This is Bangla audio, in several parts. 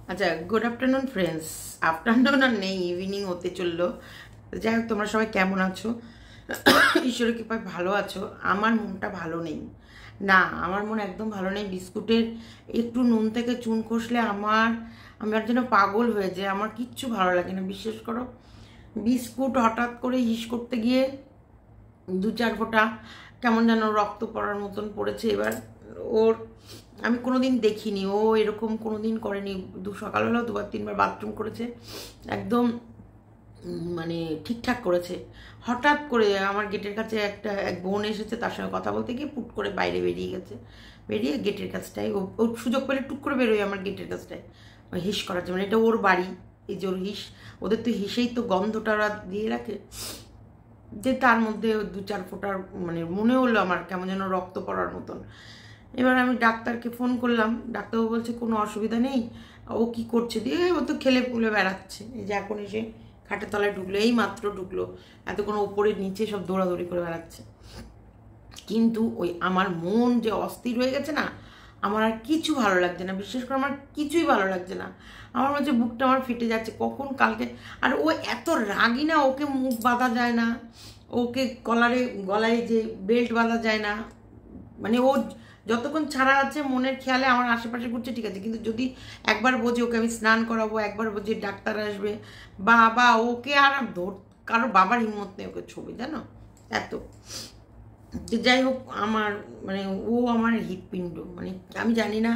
আচ্ছা, গুড আফটারনুন ফ্রেন্ডস। আফটারনুন আর নেই, ইভিনিং হতে চললো। যাই হোক, তোমরা সবাই কেমন আছো? ঈশ্বরের কৃপায় ভালো আছো? আমার মনটা ভালো নেই। না, আমার মন একদম ভালো নেই। বিস্কুটের একটু নুন থেকে চুন খসলে আমার যেন পাগল হয়ে যায়। আমার কিচ্ছু ভালো লাগে না, বিশ্বাস করো। বিস্কুট হঠাৎ করে হিস করতে গিয়ে 2-4 ফোঁটা কেমন যেন রক্ত পড়ার মতন পড়েছে। এবার ওর আমি কোনোদিন দেখিনি, ও এরকম কোনোদিন করেনি। সকালবেলাও 2-3বার বাথরুম করেছে, একদম মানে ঠিকঠাক করেছে। হঠাৎ করে আমার গেটের কাছে এক বোন এসেছে, তার সঙ্গে কথা বলতে গিয়ে পুট করে বাইরে বেরিয়ে গেছে। বেরিয়ে গেটের কাছটায় ও সুযোগ পেলে টুক করে বেরোয় আমার গেটের কাছটায় হিস করার জন্য। এটা ওর বাড়ি, এই যে ওর হিস, ওদের তো হিসেই তো গন্ধটা ওরা দিয়ে রাখে। যে তার মধ্যে 2-4 ফোঁটার মানে মনে হলো আমার কেমন যেন রক্ত পড়ার মতন। এবার আমি ডাক্তারকে ফোন করলাম, ডাক্তারবাবু বলছে কোনো অসুবিধা নেই। ও কি করছে দিয়ে, ও তো খেলে পুলে বেড়াচ্ছে। এই যে এখন এসে খাটের তলায় ঢুকলো, এই মাত্র ঢুকলো, এত কোনো উপরে নিচে সব দৌড়াদৌড়ি করে বেড়াচ্ছে। কিন্তু ওই আমার মন যে অস্থির হয়ে গেছে না, আমার আর কিছু ভালো লাগছে না, বিশেষ করে আমার কিছুই ভালো লাগছে না। আমার মনে হচ্ছে বুকটা আমার ফেটে যাচ্ছে কখন কালকে। আর ও এত রাগি না, ওকে মুখ বাঁধা যায় না, ওকে গলায় যে বেল্ট বাঁধা যায় না। মানে ও যতক্ষণ ছাড়া আছে মনের খেয়ালে আমার আশেপাশে ঘুরছে, ঠিক আছে। কিন্তু যদি একবার বোঝে ওকে আমি স্নান করাবো, একবার বোঝে ডাক্তার আসবে, বা ওকে আর কারো বাবার হিম্মত নেই ওকে ছবি, জানো এত। যাই হোক, আমার মানে ও আমার হৃৎপিণ্ড, মানে আমি জানি না,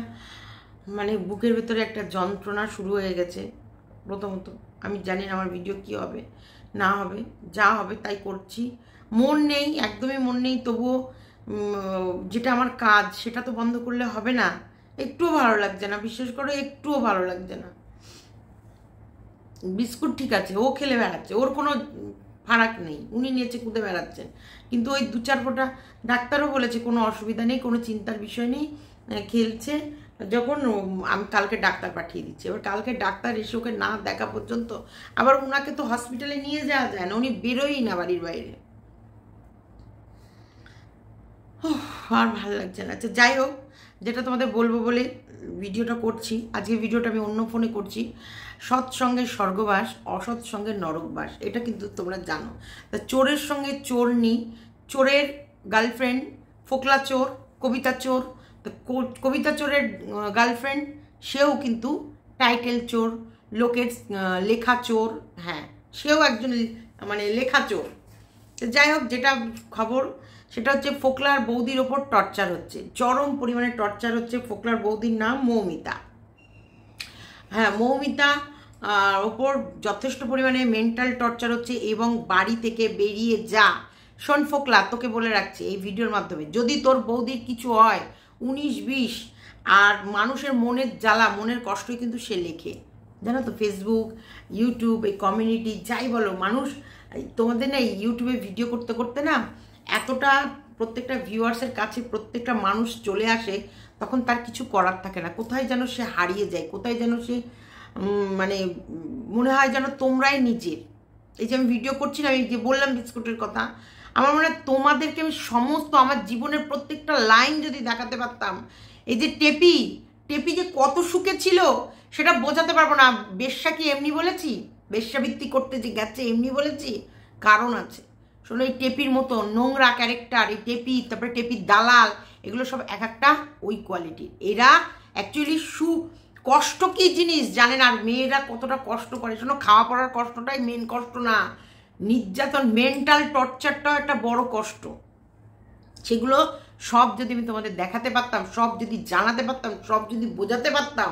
মানে বুকের ভেতরে একটা যন্ত্রণা শুরু হয়ে গেছে। প্রথমত আমি জানি না আমার ভিডিও কি হবে না হবে, যা হবে তাই করছি। মন নেই, একদমই মন নেই। তবুও যেটা আমার কাজ সেটা তো বন্ধ করলে হবে না। একটুও ভালো লাগছে না, বিশ্বাস করো, একটুও ভালো লাগছে না। বিস্কুট ঠিক আছে, ও খেলে বেড়াচ্ছে, ওর কোনো ফারাক নেই, উনি নিয়েছে কুদে বেড়াচ্ছেন। কিন্তু ওই 2-4 ফোঁটা ডাক্তারও বলেছে কোনো অসুবিধা নেই, কোনো চিন্তার বিষয় নেই, খেলছে। যখন আমি কালকে ডাক্তার পাঠিয়ে দিচ্ছি, এবার কালকে ডাক্তার এসে ওকে না দেখা পর্যন্ত, আবার ওনাকে তো হসপিটালে নিয়ে যাওয়া যায় না, উনি বেরোই না বাড়ির বাইরে। আর ভালো লাগছে না। আচ্ছা যাই হোক, যেটা তোমাদের বলবো বলে ভিডিওটা করছি, আজকে ভিডিওটা আমি অন্য ফোনে করছি। সৎসঙ্গে স্বর্গবাস, অসৎ সঙ্গে নরকবাস, এটা কিন্তু তোমরা জানো। তা চোরের সঙ্গে চোরনি, চোরের গার্লফ্রেন্ড ফোকলা চোর, কবিতা চোর। তো কবিতা চোরের গার্লফ্রেন্ড সেও কিন্তু টাইটেল চোর, লোকের লেখা চোর। হ্যাঁ, সেও একজন মানে লেখা চোর। যাই হোক, যেটা খবর সেটা হচ্ছে ফোকলার বৌদির ওপর টর্চার হচ্ছে, চরম পরিমাণে টর্চার হচ্ছে। ফোকলার বৌদির নাম মৌমিতা। হ্যাঁ, মৌমিতা ওপর যথেষ্ট পরিমাণে মেন্টাল টর্চার হচ্ছে, এবং বাড়ি থেকে বেরিয়ে যা। শোন ফোকলা, তোকে বলে রাখছি এই ভিডিওর মাধ্যমে, যদি তোর বৌদির কিছু হয় 19-20, আর মানুষের মনের জ্বালা, মনের কষ্টই কিন্তু সে লেখে, জানো তো। ফেসবুক, ইউটিউব, এই কমিউনিটি যাই বলো, মানুষ তোমাদের না ইউটিউবে ভিডিও করতে করতে না এতটা প্রত্যেকটা ভিউয়ার্সের কাছে প্রত্যেকটা মানুষ চলে আসে, তখন তার কিছু করার থাকে না। কোথায় যেন সে হারিয়ে যায়, কোথায় যেন সে মানে মনে হয় যেন তোমরাই নিজের। এই যে আমি ভিডিও করছি না, আমি যে বললাম বিস্কুটের কথা, আমার মনে হয় তোমাদেরকে আমি সমস্ত আমার জীবনের প্রত্যেকটা লাইন যদি দেখাতে পারতাম। এই যে টেপি টেপি যে কত সুখে ছিল সেটা বোঝাতে পারবো না। বেশ্যা কি এমনি বলেছি? বেশ্যাবৃত্তি করতে যে গেছে এমনি বলেছি? কারণ আছে। শোনো, এই টেপির মতো নোংরা ক্যারেক্টার, এই টেপি, তারপরে টেপির দালাল, এগুলো সব এক একটা ওই কোয়ালিটির। এরা অ্যাকচুয়ালি কষ্ট কি জিনিস জানে না। আর মেয়েরা কতটা কষ্ট করে, শোনো, খাওয়া পড়ার কষ্টটাই মেন কষ্ট না, নির্যাতন, মেন্টাল টর্চারটাও একটা বড় কষ্ট। সেগুলো সব যদি আমি তোমাদের দেখাতে পারতাম, সব যদি জানাতে পারতাম, সব যদি বোঝাতে পারতাম,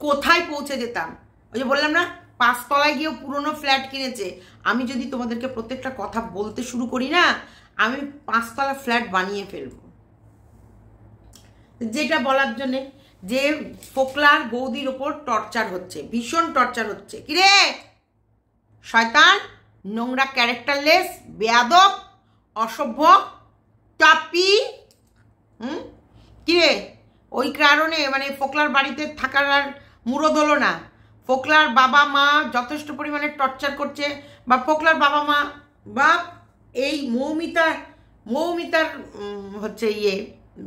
কোথায় পৌঁছে যেতাম। ওই যে বললাম না, 5 তলায় গিয়েও পুরনো ফ্ল্যাট কিনেছে। আমি যদি তোমাদেরকে প্রত্যেকটা কথা বলতে শুরু করি না, আমি 5 তলা ফ্ল্যাট বানিয়ে ফেলবো। যেটা বলার জন্যে যে ফোকলার বৌদির ওপর টর্চার হচ্ছে, ভীষণ টর্চার হচ্ছে। কিরে শয়তান, নোংরা ক্যারেক্টারলেস, বেয়াদব, অসভ্য, টাপি, কিরে ওই কারণে মানে ফোকলার বাড়িতে থাকার আর মুরদ হলো না। ফোকলার বাবা মা যথেষ্ট পরিমাণে টর্চার করছে, বা ফোকলার বাবা মা বা এই মৌমিতার হচ্ছে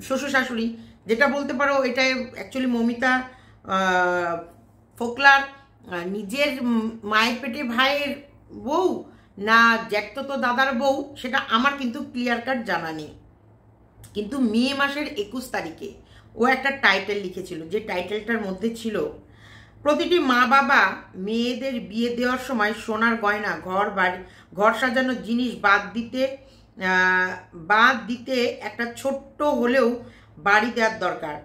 শ্বশুর শাশুড়ি, যেটা বলতে পারো। এটা অ্যাকচুয়ালি মৌমিতা ফোকলার নিজের মায়ের পেটে ভাইয়ের বউ না জ্যাঠতো দাদার বউ, সেটা আমার কিন্তু ক্লিয়ার কাট জানা নেই। কিন্তু মে মাসের 21 তারিখে ও একটা টাইটেল লিখেছিল, যে টাইটেলটার মধ্যে ছিল, প্রতিটি মা বাবা মেয়েদের বিয়ে দেওয়ার সময় সোনার গয়না, ঘর সাজানোর জিনিস বাদ দিতে একটা ছোট্ট হলেও বাড়ি দেওয়ার দরকার।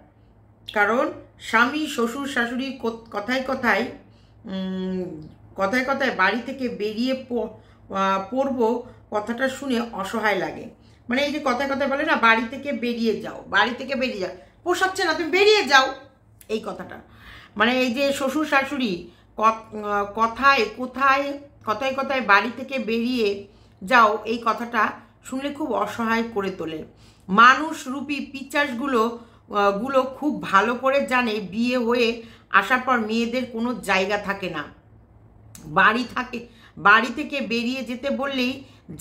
কারণ স্বামী, শ্বশুর, শাশুড়ি কথায় কথায় বাড়ি থেকে বেরিয়ে পড়ব কথাটা শুনে অসহায় লাগে। মানে এই যে কথায় বলে না, বাড়ি থেকে বেরিয়ে যাও, পোষাচ্ছে না, তুমি বেরিয়ে যাও, এই কথাটা। মানে এই যে শ্বশুর শাশুড়ি কথায় বাড়ি থেকে বেরিয়ে যাও, এই কথাটা শুনলে খুব অসহায় করে তোলে। মানুষ রূপী পিচাসগুলো খুব ভালো করে জানে বিয়ে হয়ে আসার পর মেয়েদের কোনো জায়গা থাকে না, বাড়ি থেকে বেরিয়ে যেতে বললেই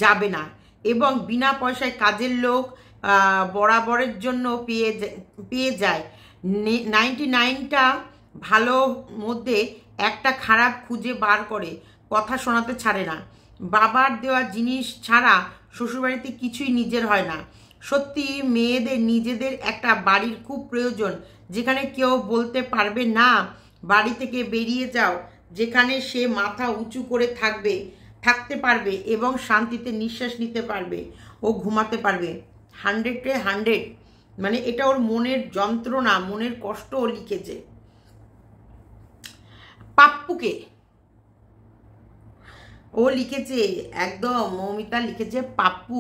যাবে না, এবং বিনা পয়সায় কাজের লোক বরাবরের জন্য পেয়ে যায়। 99টা ভালো মধ্যে একটা খারাপ খুঁজে বার করে, কথা শোনাতে ছাড়ে না। বাবার দেওয়া জিনিস ছাড়া শ্বশুরবাড়িতে কিছুই নিজের হয় না। সত্যি মেয়েদের নিজেদের একটা বাড়ির খুব প্রয়োজন, যেখানে কেউ বলতে পারবে না বাড়ি থেকে বেরিয়ে যাও, যেখানে সে মাথা উঁচু করে থাকতে পারবে এবং শান্তিতে নিঃশ্বাস নিতে পারবে ও ঘুমাতে পারবে। 100-এ 100, মানে এটা ওর মনের যন্ত্রণা, মনের কষ্ট ও লিখেছে। পাপ্পুকে ও লিখেছে, একদম মৌমিতা লিখেছে পাপ্পু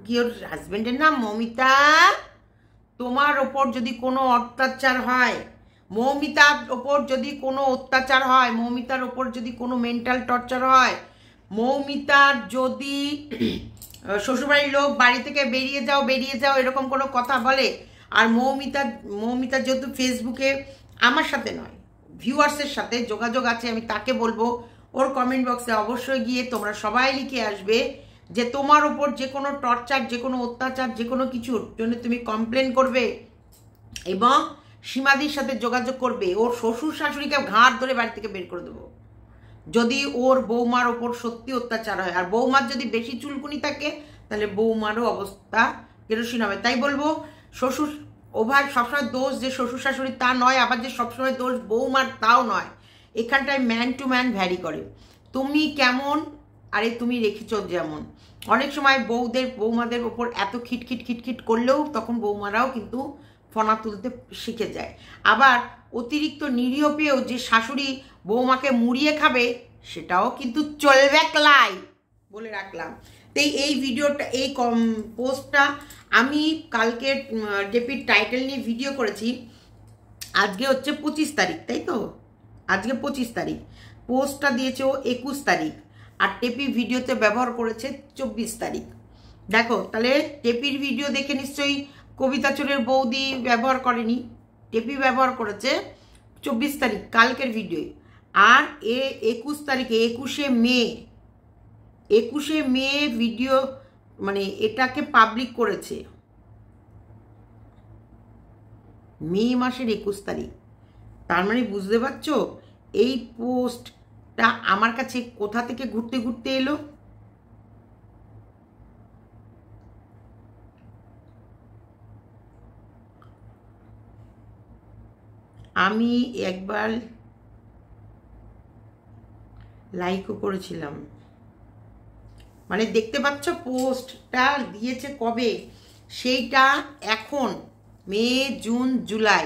কি ওর হাজবেন্ডের নাম? মৌমিতা, তোমার ওপর যদি কোনো অত্যাচার হয়, মৌমিতার ওপর যদি কোনো অত্যাচার হয়, মৌমিতার ওপর যদি কোনো মেন্টাল টর্চার হয়, মৌমিতার যদি শ্বশুরবাড়ির লোক বাড়ি থেকে বেরিয়ে যাও এরকম কোনো কথা বলে, আর মৌমিতা যেহেতু ফেসবুকে আমার সাথে নয়, ভিউয়ার্সের সাথে যোগাযোগ আছে, আমি তাকে বলবো ওর কমেন্ট বক্সে অবশ্যই গিয়ে তোমরা সবাই লিখে আসবে যে তোমার ওপর যে কোনো টর্চার, যে কোনো অত্যাচার, যে কোনো কিছুর জন্য তুমি কমপ্লেন করবে এবং সীমাদির সাথে যোগাযোগ করবে। ওর শ্বশুর শাশুড়িকে ঘাড় ধরে বাড়ি থেকে বের করে দেবো যদি ওর বৌমার ওপর সত্যি অত্যাচার হয়। আর বৌমার যদি বেশি চুলকুনি থাকে তাহলে বৌমারও অবস্থা কেরোসিন হবে। তাই বলবো, শ্বশুর ওভার সবসময় দোষ যে শ্বশুর শাশুড়ি তা নয়, আবার যে সবসময় দোষ বৌমার তাও নয়। এখানটায় ম্যান টু ম্যান ভ্যারি করে। তুমি কেমন, আরে তুমি রেখেছ যেমন। অনেক সময় বৌমাদের ওপর এত খিটখিট করলেও তখন বৌমারাও কিন্তু ফনা তুলতে শিখে যায়। আবার অতিরিক্ত নিরীহ পেয়েও যে শাশুড়ি বৌমাকে মুড়িয়ে খাবে, সেটাও কিন্তু চলবে লাই, বলে রাখলাম। তাই এই ভিডিওটা, এই পোস্টটা আমি কালকে ডেপির টাইটেল নিয়ে ভিডিও করেছি। আজকে হচ্ছে 25 তারিখ, তাই তো? আজকে 25 তারিখ, পোস্টটা দিয়েছে ও 21 তারিখ, আর টেপি ভিডিওতে ব্যবহার করেছে 24 তারিখ। দেখো, তাহলে টেপির ভিডিও দেখে নিশ্চয়ই কবিতা চোরের বৌদি ব্যবহার করেনি, টেপি ব্যবহার করেছে 24 তারিখ কালকের ভিডিও। আর 21 তারিখে 21শে মে ভিডিও, মানে এটাকে পাবলিক করেছে মে মাসের 21 তারিখ। তার মানে বুঝতে পারছো এই পোস্টটা আমার কাছে কোথা থেকে ঘুরতে এলো। আমি একবার লাইকও করেছিলাম। মানে দেখতে পাচ্ছ পোস্টটা দিয়েছে কবে, সেইটা এখন মে, জুন, জুলাই।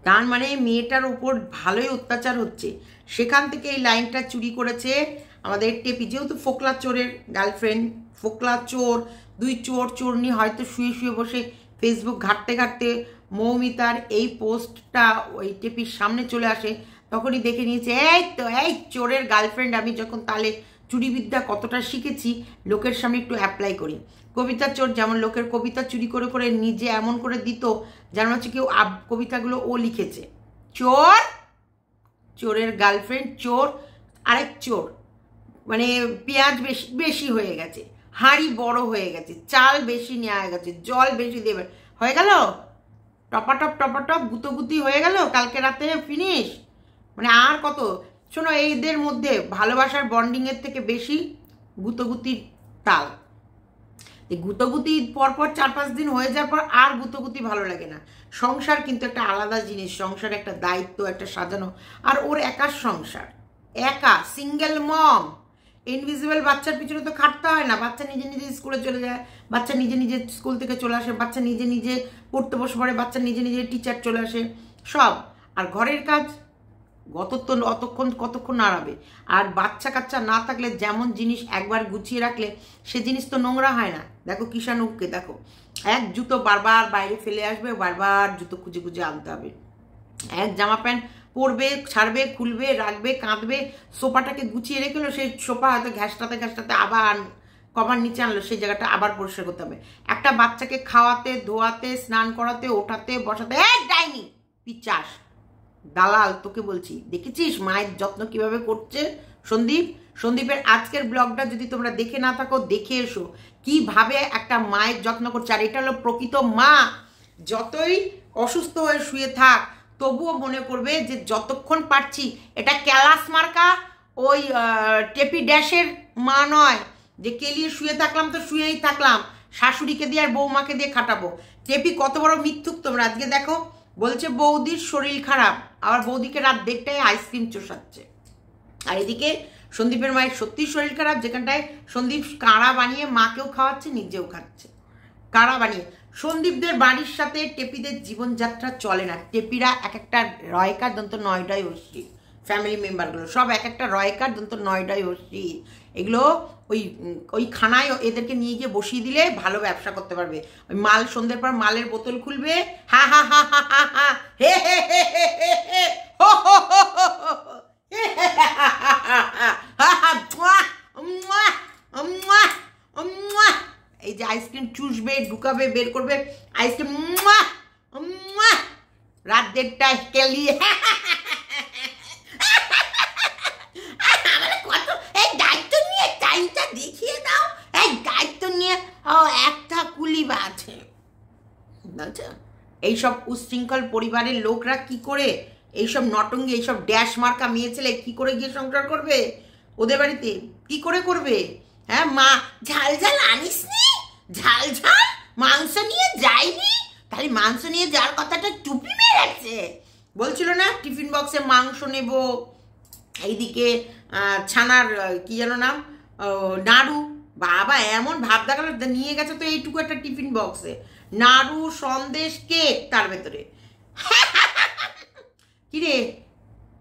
তার মানে মেয়েটার উপর ভালোই অত্যাচার হচ্ছে। সেখান থেকে এই লাইনটা চুরি করেছে আমাদের টেপি, যেহেতু ফোকলা চোরের গার্লফ্রেন্ড, ফোকলা চোর, দুই চোরনি হয়তো শুয়ে বসে ফেসবুক ঘাঁটতে মৌমিতার এই পোস্টটা ওই টেপির সামনে চলে আসে, তখনই দেখে নিয়েছে এই চোরের গার্লফ্রেন্ড, আমি যখন তাহলে চুরিবিদ্যা কতটা শিখেছি, লোকের সামনে একটু অ্যাপ্লাই করি। কবিতা চোর যেমন লোকের কবিতা চুরি করে নিজে এমন করে দিত যেন হচ্ছে কেউ কবিতাগুলো ও লিখেছে। চোরের গার্লফ্রেন্ড, চোর, আরেক চোর, মানে পেঁয়াজ বেশি হয়ে গেছে, হাঁড়ি বড় হয়ে গেছে, চাল বেশি নেওয়া গেছে, জল বেশি দেবে হয়ে গেল, টপাটপ গুতোগুতি হয়ে গেল, কালকে রাতে ফিনিশ। মানে আর কত? শোনো, এইদের মধ্যে ভালোবাসার বন্ডিংয়ের থেকে বেশি গুতোগুতির তাল। এই গুতোগুতি পরপর 4-5 দিন হয়ে যাওয়ার পর আর গুতোগুতি ভালো লাগে না। সংসার কিন্তু একটা আলাদা জিনিস, সংসার একটা দায়িত্ব, একটা সাজানো। আর ওর একার সংসার, একা সিঙ্গেল মম, ইনভিজিবল। বাচ্চার পিছনে তো খাটতে হয় না, বাচ্চা নিজে নিজে স্কুলে চলে যায়, বাচ্চা নিজে নিজে স্কুল থেকে চলে আসে, বাচ্চা নিজে নিজে পড়তে বসে পড়ে, বাচ্চা নিজে নিজে টিচার চলে আসে, সব। আর ঘরের কাজ কতক্ষণ নাড়াবে। আর বাচ্চা কাচ্চা না থাকলে যেমন জিনিস একবার গুছিয়ে রাখলে সে জিনিস তো নোংরা হয় না। দেখো কিষাণুকে দেখো, এক জুতো বারবার বাইরে ফেলে আসবে, বারবার জুতো খুঁজে খুঁজে আনতে হবে। এক জামা প্যান্ট পরবে, ছাড়বে, খুলবে, রাখবে, কাঁদবে। সোফাটাকে গুছিয়ে রেখেলো, সেই সোফা হয়তো ঘ্যাসটাতে আবার কভার নিচে আনলো, সেই জায়গাটা আবার পরিষ্কার করতে হবে। একটা বাচ্চাকে খাওয়াতে, ধোয়াতে, স্নান করাতে, ওঠাতে, বসাতে, ডাইনি পিচাস দালাল। তোকে বলছি, দেখেছিস মায়ের যত্ন কিভাবে করছে সন্দীপের আজকের ব্লগটা যদি তোমরা দেখে না থাকো, দেখে এসো কিভাবে একটা মায়ের যত্ন করছে। আর এটা হলো প্রকৃত মা। যতই অসুস্থ হয়ে শুয়ে থাক, তবুও মনে করবে যে যতক্ষণ পারছি, এটা ক্যালাস মার্কা ওই টেপি ড্যাশের মা নয় যে কেলিয়ে শুয়ে থাকলাম তো শুয়েই থাকলাম, শাশুড়িকে দিয়ে আর বৌমাকে দিয়ে খাটাবো। টেপি কত বড় মিথ্যুক তোমরা। আজকে দেখো বলছে বৌদির শরীর খারাপ, আবার বৌদিকে রাত 1:30টায় আইসক্রিম চোষাচ্ছে। আর এদিকে সন্দীপের মায়ের সত্যি শরীর খারাপ, যেখানটায় সন্দীপ কাঁড়া বানিয়ে মাকেও খাওয়াচ্ছে, নিজেও খাচ্ছে কাঁড়া বানিয়ে। সন্দীপদের বাড়ির সাথে টেপিদের জীবনযাত্রা চলে না। টেপিরা এক একটা রয়কার দন্ত 9ডাই অশ্রী, ফ্যামিলি মেম্বারগুলো সব এক একটা রয়কার দন্ত 9ডাই অশ্রী। এগুলো ওই খানায় এদেরকে নিয়ে গিয়ে বসিয়ে দিলে ভালো ব্যবসা করতে পারবে। ওই মাল সন্ধ্যের পর মালের বোতল খুলবে, হা হা হা হা হা হা হে হে হে হে হে হে হো হো হো হো হো। এই যে আইসক্রিম চুষবে, ঢুকাবে, বের করবে আইসক্রিম, রাত 1:30টায় কেলিয়ে দেখিয়ে দাও। এই দায়িত্ব নিয়ে একটা কুলি আছে। এইসব উচ্ছৃঙ্খল পরিবারের লোকরা কি করে, এইসব নটঙ্গি, এইসব ড্যাশ মার্কা মেয়ে ছেলে কি করে গিয়ে সংসার করবে ওদের বাড়িতে? কি করে করবে? হ্যাঁ, মা ঝাল ঝাল আনিসনি, ঝাল ঝাল মাংস নিয়ে যায়নি, তাহলে মাংস নিয়ে যাওয়ার কথাটা টুপি মেরেছে। বলছিল না টিফিন বক্সে মাংস নেব, এইদিকে ছানার কি যেন নাম, নাড়ু। বাবা এমন ভাব দেখালো, নিয়ে গেছে তো এইটুকু একটা টিফিন বক্সে নাড়ু, সন্দেশ, কেক তার ভেতরে। কিরে,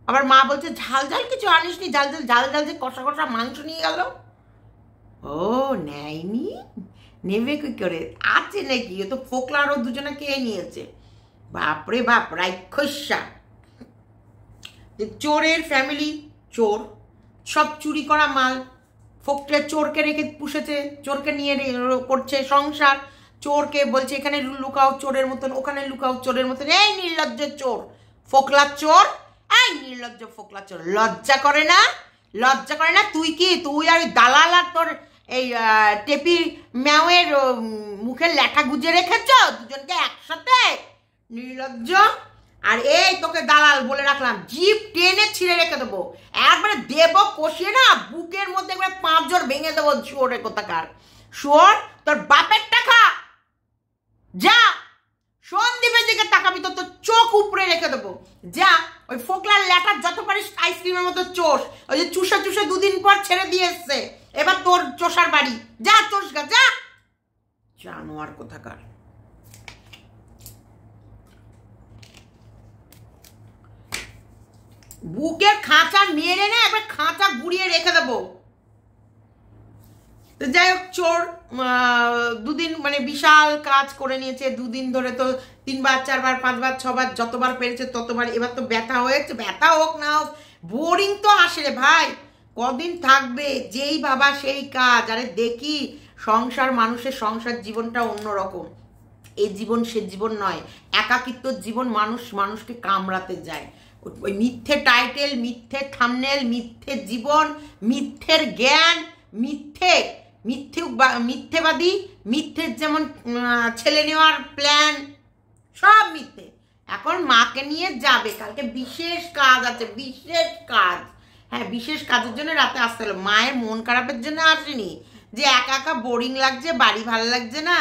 আবার মা বলছে ঝাল ঝাল কিছু আনিসনি, ঝাল ঝাল ঝাল ঝাল যে কষা কষা মাংস নিয়ে গেল। ও নেয়নি, নেবে কি করে? আছে নাকি? ও তো ফোকলা আরও দুজনে খেয়ে নিয়েছে। বাপরে বাপ, রাক্ষসা। চোরের ফ্যামিলি, চোর, সব চুরি করা মাল। ফোকটে চোরকে রেখে পুষেছে, চোরকে নিয়ে করছে সংসার। চোরকে বলছে এখানে লুকাও চোরের মতন, ওখানে লুকাও চোরের মতন। এই নির্লজ্জ চোর, ফোকলা চোর, এই নির্লজ্জ ফোকলা চোর। লজ্জা করে না? লজ্জা করে না? তুই কি, তুই আর দালাল আর তোর এই টেপি ম্যাওয়ের মুখের ল্যাঠা গুজে রেখেছ দুজনকে একসাথে? নির্লজ্জ। আর এই তোকে দালাল বলে রাখলাম, জিপ টেনে ছিঁড়ে রেখে দেবো, একবারে দেব কষিয়ে না, বুকের মধ্যে একবারে 5 জোর ভেঙে দেবো। শুয়োরের কোথাকার শুয়োর, তোর বাপের টাকা। যা, সন্দীপের দিকে তাকাবি তো তোর চোখ উপরে রেখে দেবো। যা, ওই ফোকলার ল্যাটার যত পারিস আইসক্রিমের মতো চোষ। ওই যে চুষে 2 দিন পর ছেড়ে দিয়ে এসছে, এবার তোর চোষার বাড়ি। যা চোষ গা, যা। জানোয়ার কোথাকার। বুকের খাঁচা মেরে না একবার খাঁচা গুড়িয়ে রেখে দেবো। তো যাই হোক, চোর 2 দিন মানে বিশাল কাজ করে নিয়েছে। 2 দিন ধরে তো 3 বার 4 বার 5 বার 6 বার যতবার পেরেছে ততবার। এবার তো ব্যথা হয়েছে, ব্যথা হোক না হোক বোরিং তো আসে রে ভাই। কদিন থাকবে? যেই বাবা সেই কাজ। আরে দেখি সংসার, মানুষের সংসার জীবনটা অন্যরকম। এই জীবন সে জীবন নয়, একাকিত্ব জীবন। মানুষকে কামড়াতে যায়। ওই মিথ্যে টাইটেল, মিথ্যে থাম্বনেল, মিথ্যে জীবন, মিথ্যের জ্ঞান, মিথ্যেবাদী, মিথ্যের যেমন ছেলে নেওয়ার প্ল্যান, সব মিথ্যে। এখন মাকে নিয়ে যাবে, কালকে বিশেষ কাজ আছে, বিশেষ কাজ। হ্যাঁ, বিশেষ কাজের জন্য রাতে আসতে হলো। মায়ের মন খারাপের জন্য আসেনি, যে একা একা বোরিং লাগছে, বাড়ি ভালো লাগছে না,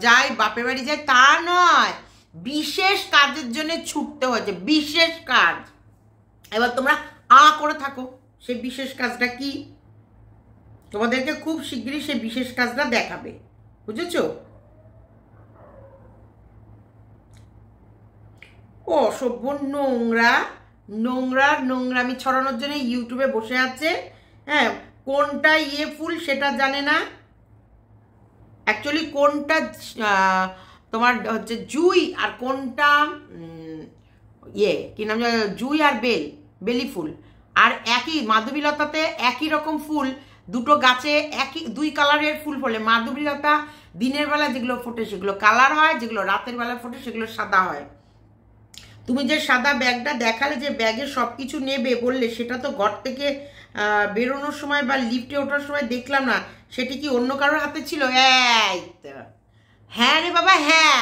যাই বাপের বাড়ি যাই, তা নয়। বিশেষ কাজের জন্য ছুটতে হয়েছে, বিশেষ কাজ। এবার তোমরা করে থাকো, সেই বিশেষ কাজটা কি তোমাদেরকে খুব শীঘ্রই সেই বিশেষ কাজটা দেখাবে, বুঝেছো? অসভ্য নোংরা নোংরা নোংরামি ছড়ানোর জন্য ইউটিউবে বসে আছে। হ্যাঁ, কোনটা ফুল সেটা জানে না, অ্যাকচুয়ালি কোনটা তোমার হচ্ছে জুই আর কোনটা কি নাম, জুই আর বেলি ফুল। আর একই মাধবীলতাতে একই রকম ফুল, দুটো গাছে একই দুই কালারের ফুল ফলে। মাধবীলতা দিনের বেলা যেগুলো ফোটে সেগুলো কালার হয়, যেগুলো রাতের বেলা ফোটে সেগুলো সাদা হয়। তুমি যে সাদা ব্যাগটা দেখালে, যে ব্যাগে সব কিছু নেবে বললে, সেটা তো ঘর থেকে বেরোনোর সময় বা লিফটে ওঠার সময় দেখলাম না, সেটি কি অন্য কারোর হাতে ছিল? হ্যাঁ রে বাবা, হ্যাঁ,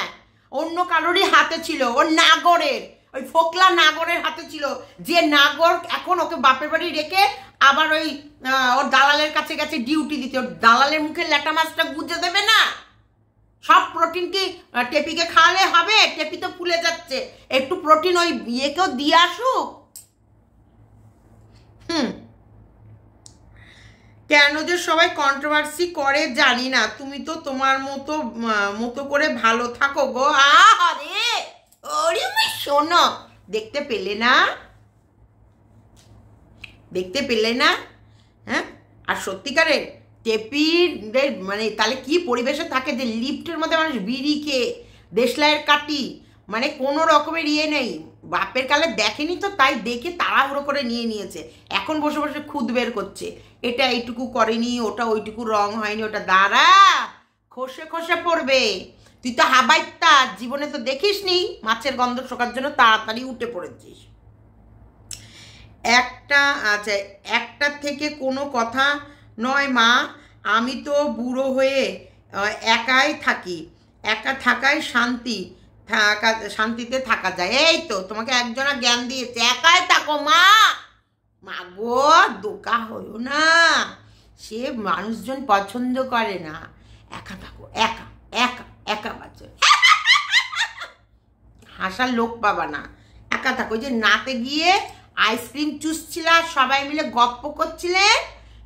অন্য কারোরই হাতে ছিল, ওর নাগরের, ওই ফোকলা নাগরের হাতে ছিল। যে নাগর এখন ওকে বাপের বাড়ি রেখে আবার ওই ওর দালালের কাছে গেছে ডিউটি দিতে। ওর দালালের মুখে ল্যাটা মাছটা গুঁজে দেবে না? সব প্রোটিন কি টেপিকে খাওয়ালে হবে? টেপি তো ফুলে যাচ্ছে, একটু প্রোটিন ওই ইয়েকেও দিয়ে আসুক। কেন যে সবাই কন্ট্রোভার্সি করে জানি না। তুমি তো তোমার মতো করে ভালো থাকো গো। আরে ওরে শোনো, দেখতে পেলে না? দেখতে পেলে না? হ্যাঁ, আর সত্যিকারের টেপির মানে তাহলে কি পরিবেশে থাকে, যে লিফটের মধ্যে মানুষ বিড়ি খেয়ে দেশলাইয়ের কাটি, মানে কোনো রকমের ইয়ে নেই। বাপের কালে দেখেনি তো, তাই দেখে তাড়াহুড়ো করে নিয়েছে। এখন বসে বসে খুদ বের করছে, এটা এইটুকু করেনি, ওটা ওইটুকু রং হয়নি, ওটা দাঁড়া খসে খসে পড়বে। তুই তো হাবাইতা জীবনে তো দেখিস নি, মাছের গন্ধ শোকার জন্য তাড়াতাড়ি উঠে পড়েছিস। একটা থেকে কোনো কথা নয় মা, আমি তো বুড়ো হয়ে একাই থাকি, একা থাকাই শান্তিতে থাকা যায়। এই তো তোমাকে একজনা জ্ঞান দিয়েছে, একাই থাকো মা। মা গো, দোকা হইও না, সে মানুষজন পছন্দ করে না। একা থাকো, একা একা একা বাচ্চা, হাসার লোক পাবা না। একা থাকো। যে নাতে গিয়ে আইসক্রিম চুষছিলে, সবাই মিলে গপ্প করছিলে।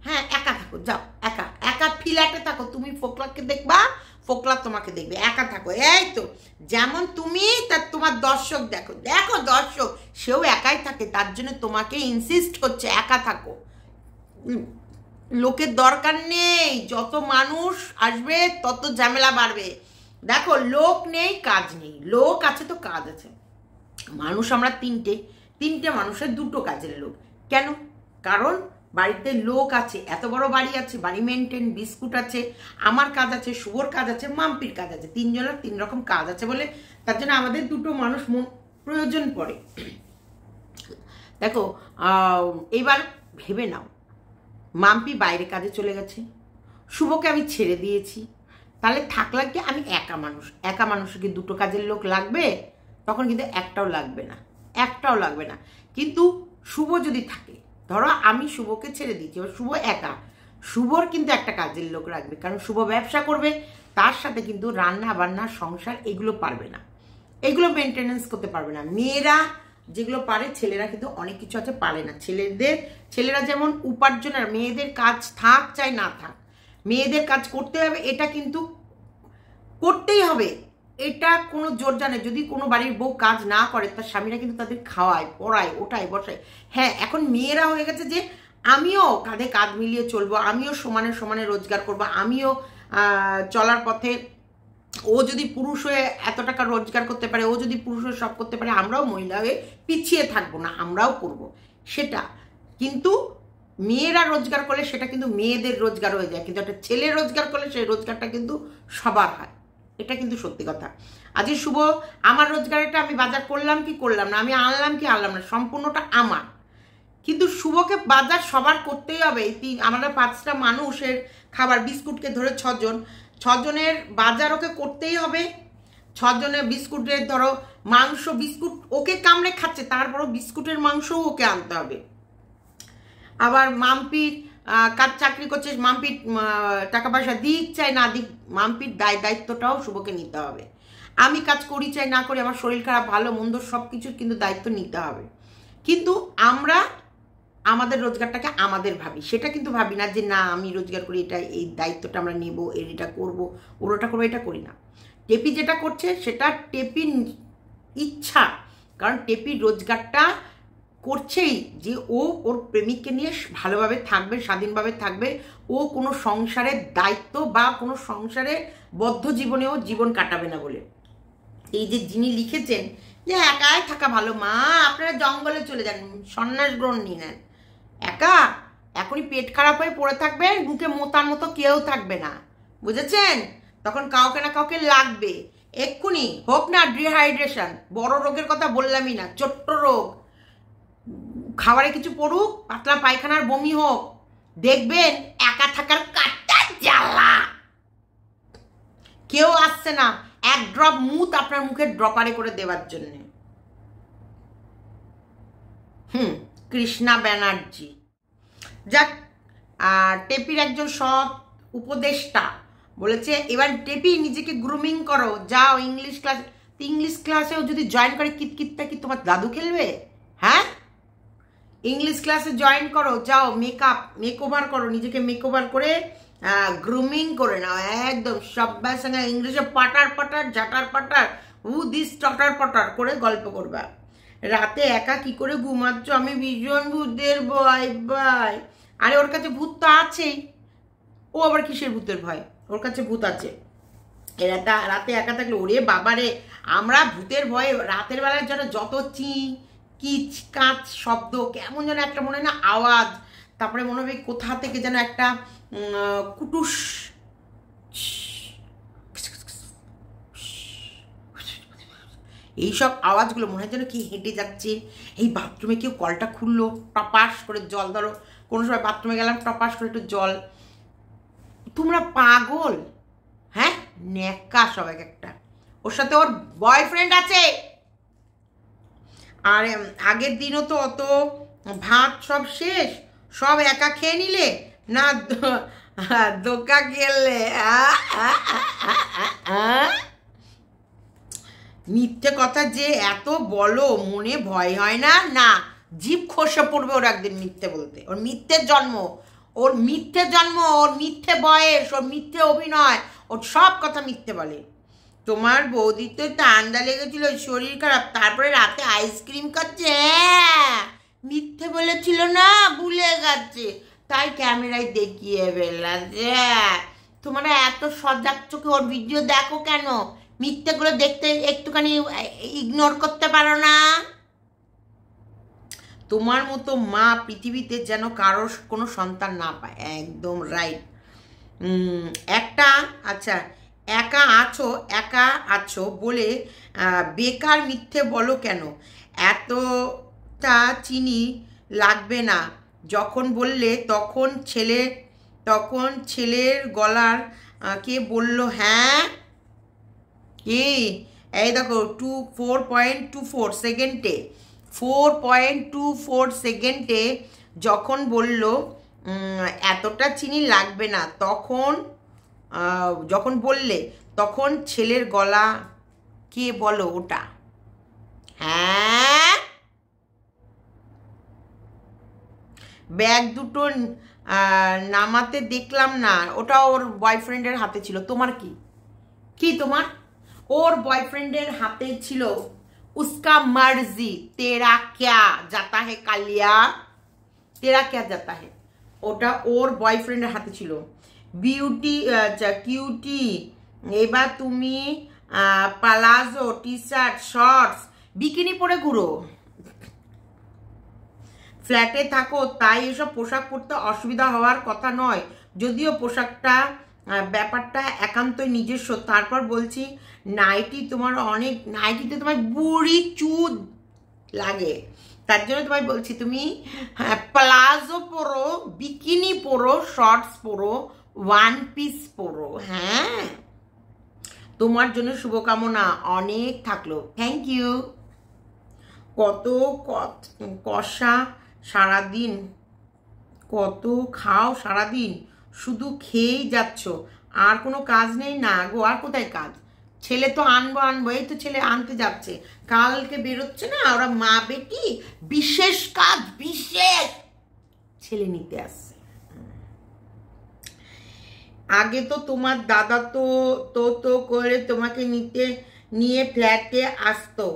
হ্যাঁ, একা থাকো, যাও একা একা ফ্ল্যাটে থাকো। তুমি ফোকলাকে দেখবা, ফোকলা তোমাকে দেখবে। একা থাকো। এই তো যেমন তুমি, তার তোমার দর্শক দেখো, দেখো দর্শক সেও একাই থাকে, তার জন্য তোমাকে ইনসিস্ট করছে একা থাকো। লোকের দরকার নেই, যত মানুষ আসবে তত ঝামেলা বাড়বে। দেখো, লোক নেই কাজ নেই, লোক আছে তো কাজ আছে। মানুষ আমরা তিনটে মানুষের দুটো কাজের লোক। কেন? কারণ বাড়িতে লোক আছে, এত বড় বাড়ি আছে, বাড়ি মেনটেন, বিস্কুট আছে, আমার কাজ আছে, শুভর কাজ আছে, মাম্পির কাজ আছে, তিনজনের 3 রকম কাজ আছে বলে তার জন্য আমাদের দুটো মানুষ প্রয়োজন পড়ে। দেখো, এবার ভেবে নাও, মাম্পি বাইরে কাজে চলে গেছে, শুভকে আমি ছেড়ে দিয়েছি, তাহলে থাকলাম কি? আমি একা মানুষকে দুটো কাজের লোক লাগবে? তখন কিন্তু একটাও লাগবে না। কিন্তু শুভ যদি থাকে, ধরো আমি শুভকে ছেড়ে দিচ্ছি, এবার শুভ একা, শুভর কিন্তু একটা কাজের লোক রাখবে, কারণ শুভ ব্যবসা করবে, তার সাথে কিন্তু রান্না বান্না সংসার এগুলো পারবে না, এগুলো মেনটেনেন্স করতে পারবে না। মেয়েরা যেগুলো পারে, ছেলেরা কিন্তু অনেক কিছু আছে পারে না। ছেলেরা যেমন উপার্জনের, মেয়েদের কাজ থাক চাই না থাক, মেয়েদের কাজ করতে হবে, এটা কিন্তু করতেই হবে, এটা কোনো জোর জানে। যদি কোনো বাড়ির বউ কাজ না করে, তার স্বামীরা কিন্তু তাদের খাওয়ায়, পড়ায়, ওঠায়, বসায়। হ্যাঁ, এখন মেয়েরা হয়ে গেছে যে আমিও কাঁধে কাঁধ মিলিয়ে চলবো, আমিও সমানে সমানে রোজগার করবো, আমিও চলার পথে, ও যদি পুরুষ হয়ে এত টাকা রোজগার করতে পারে, ও যদি পুরুষ হয়ে সব করতে পারে, আমরাও মহিলা হয়ে পিছিয়ে থাকবো না, আমরাও করব সেটা। কিন্তু মেয়েরা রোজগার করলে সেটা কিন্তু মেয়েদের রোজগার হয়ে যায়, কিন্তু একটা ছেলে রোজগার করলে সেই রোজগারটা কিন্তু সবার হয়, এটা কিন্তু সত্যি কথা। আজকে শুভ আমার রোজগারটা আমি বাজার করলাম কি করলাম না, আমি আনলাম কি আনলাম না, সম্পূর্ণটা আমার। কিন্তু শুভকে বাজার সবার করতেই হবে। আমরা 5টা মানুষের খাবার, বিস্কুটকে ধরে 6 জনের বাজার ওকে করতেই হবে। 6 জনে বিস্কুটের ধরো মাংস, বিস্কুট ওকে কামড়ে খাচ্ছে, তারপরও বিস্কুটের মাংসও ওকে আনতে হবে। আবার মাম্পির কাজ চাকরি করছে, মাম্পির টাকা পয়সা দিক চাই না দিক, মাম্পির দায়িত্বটাও শুভকে নিতে হবে। আমি কাজ করি চাই না করি, আমার শরীর খারাপ ভালো মন্দ সব কিছুর কিন্তু দায়িত্ব নিতে হবে। কিন্তু আমরা আমাদের রোজগারটাকে আমাদের ভাবি, সেটা কিন্তু ভাবি না যে না আমি রোজগার করি, এটা এই দায়িত্বটা আমরা নেব, এটা করবো, ওটা করবো, এটা করি না। টেপি যেটা করছে সেটা টেপির ইচ্ছা, কারণ টেপির রোজগারটা করছেই যে ও ওর প্রেমিককে নিয়ে ভালোভাবে থাকবে, স্বাধীনভাবে থাকবে, ও কোনো সংসারের দায়িত্ব বা কোনো সংসারে বদ্ধ জীবনেও জীবন কাটাবে না বলে। এই যে যিনি লিখেছেন যে একাই থাকা ভালো, মা আপনারা জঙ্গলে চলে যান, সন্ন্যাস গ্রহণ নিয়ে নেন, একা এখনই পেট খারাপ হয়ে পড়ে থাকবে, মুখে মোতার মতো কেউ থাকবে না, বুঝেছেন? তখন কাউকে না কাউকে লাগবে, এক্ষুনি হোক না ডিহাইড্রেশন, বড় রোগের কথা বললামই না, ছোট্ট রোগ, খাবারে কিছু পড়ুক, পাতলা পায়খানার বমি হোক, দেখবেন একা থাকার কাটটা জ্বালা, কেউ আসছে না এক ড্রপ মুত আপনার মুখে ড্রপারে করে দেওয়ার জন্য। কৃষ্ণা ব্যানার্জি যাক, টেপির একজন সৎ উপদেষ্টা বলেছে এবার টেপি নিজেকে গ্রুমিং করো, যাও ইংলিশ ক্লাস, ইংলিশ ক্লাসেও যদি জয়েন করে কিতকিতটা কি তোমার দাদু খেলবে? হ্যাঁ, ইংলিশ ক্লাসে জয়েন করো, যাও মেকওভার করো, নিজেকে মেকওভার করে গ্রুমিং করে নাও, একদম সব্বার সঙ্গে ইংলিশে পাটার পাটার ঝাটার পাটার দিস টটার পটার করে গল্প করবা। রাতে একা কি করে ঘুমাচ্ছ? আমি ভীষণ ভূতের ভয় ভাই। আরে ওর কাছে ভূত তো আছেই, ও আবার কিসের ভূতের ভয়? ওর কাছে ভূত আছে। রাতে একা থাকলে ওরে বাবারে, আমরা ভূতের ভয়ে রাতের বেলায় যেন যত কিচ কাঁচ শব্দ, কেমন যেন একটা মনে হয় না আওয়াজ, তারপরে মনে হবে কোথা থেকে যেন একটা কুটুস এইসব আওয়াজগুলো মনে হয় যেন কি হেঁটে যাচ্ছে, এই বাথরুমে কেউ কলটা খুললো, টপাস করে জল, ধরো কোনো সময় বাথরুমে গেলাম টপাস করে একটু জল, তোমরা পাগল? হ্যাঁ, নেকা সব এক একটা। ওর সাথে ওর বয়ফ্রেন্ড আছে, আর আগের দিনও তো অত ভাত সব শেষ, সব একা খেয়ে নিলে না দোকা খেললে? মিথ্যে কথা যে এত বলো, মনে ভয় হয় না? না, জিভ খসে পড়বে ওর একদিন মিথ্যে বলতে। ওর মিথ্যের জন্ম, ওর মিথ্যে জন্ম, ওর মিথ্যে বয়স, ওর মিথ্যে অভিনয়, ওর সব কথা মিথ্যে বলে। তোমার বৌদির তো ঠান্ডা লেগেছিল, শরীর খারাপ, তারপরে রাতে আইসক্রিম খাচ্ছে, মিথ্যে বলেছিল না, ভুলে গেছে, তাই ক্যামেরায় দেখিয়ে ফেলছে। তোমরা এত সজাগ চোখে ওর ভিডিও দেখো কেন? মিথ্যেগুলো দেখতে একটুখানি ইগনোর করতে পারো না? তোমার মতো মা পৃথিবীতে যেন কারোর কোনো সন্তান না পায়। একদম রাইট। একটা আচ্ছা, একা আছো বলে বেকার মিথ্যে বলো কেন? এতটা চিনি লাগবে না, যখন বললে তখন ছেলের গলার কে বললো? হ্যাঁ, কি এই দেখো 4.24 সেকেন্ডে, 4.24 সেকেন্ডে যখন বলল এতটা চিনি লাগবে না, যখন বললে তখন ছেলের গলা কে বলো ওটা? হ্যাঁ, ব্যাগ দুটো নামাতে দেখলাম না, ওটা ওর বয়ফ্রেন্ডের হাতে ছিল। তোমার কি তোমার? ওর বয়ফ্রেন্ডের হাতে ছিল। उसका मर्जी, तेरा क्या जाता है कालिया, तेरा क्या जाता है, ওটা ওর বয়ফ্রেন্ডের হাতে ছিল। কিউটি, এবার তুমি palazzo T shirt shorts bikini পরে ঘুরো, ফ্ল্যাটে থাকো, তাই এসব পোশাক পরতে অসুবিধা হওয়ার কথা নয়, যদিও পোশাকটা ব্যাপারটা একান্তই নিজস্ব। তারপর বলছি নাইটিতে তোমার বুড়ি চুদ লাগে, তার জন্য তোমায় বলছি তুমি প্লাজো পরো, বিকিনি পরো, শর্টস পরো, ওয়ান পিস পরো। হ্যাঁ, তোমার জন্য শুভকামনা অনেক থাকলো। Thank you. কত কষা সারাদিন, কত খাও সারাদিন, শুধু খেয়েই যাচ্ছ, আর কোনো কাজ নেই না গো? আর কোথায় কাজ? ছেলে তো আনবো, এই তো ছেলে আনতে যাচ্ছে, কালকে বেরোচ্ছে না, ওরা মা বেটি বিশেষ কাজ, বিশেষ ছেলে নিতে আসছে। আগে তো তোমার দাদা তো করে তোমাকে নিয়ে ফ্ল্যাটে আসতো